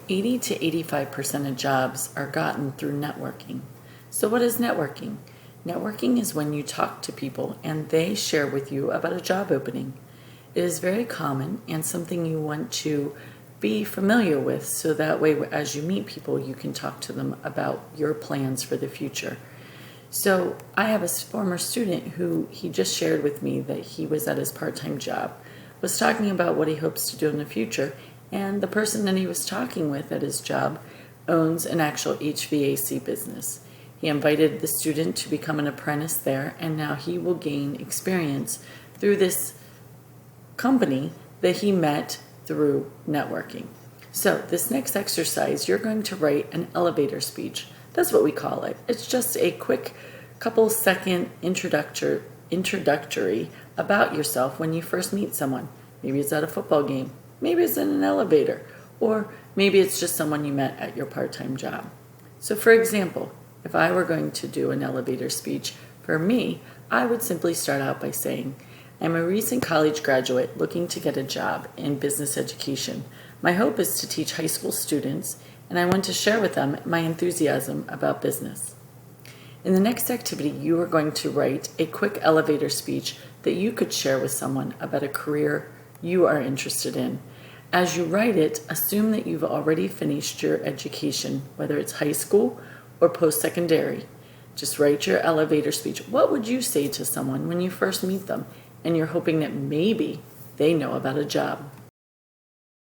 80 to 85% of jobs are gotten through networking. So what is networking? Networking is when you talk to people and they share with you about a job opening. It is very common and something you want to be familiar with so that way as you meet people you can talk to them about your plans for the future. So I have a former student who he just shared with me that he was at his part-time job, was talking about what he hopes to do in the future, and the person that he was talking with at his job owns an actual HVAC business. He invited the student to become an apprentice there, and now he will gain experience through this company that he met through networking. So this next exercise, you're going to write an elevator speech. That's what we call it. It's just a quick couple second introductory about yourself when you first meet someone. Maybe it's at a football game. Maybe it's in an elevator. Or maybe it's just someone you met at your part-time job. So for example, if I were going to do an elevator speech, for me, I would simply start out by saying, I'm a recent college graduate looking to get a job in business education. My hope is to teach high school students, and I want to share with them my enthusiasm about business. In the next activity, you are going to write a quick elevator speech that you could share with someone about a career you are interested in. As you write it, assume that you've already finished your education, whether it's high school or post-secondary. Just write your elevator speech. What would you say to someone when you first meet them and you're hoping that maybe they know about a job?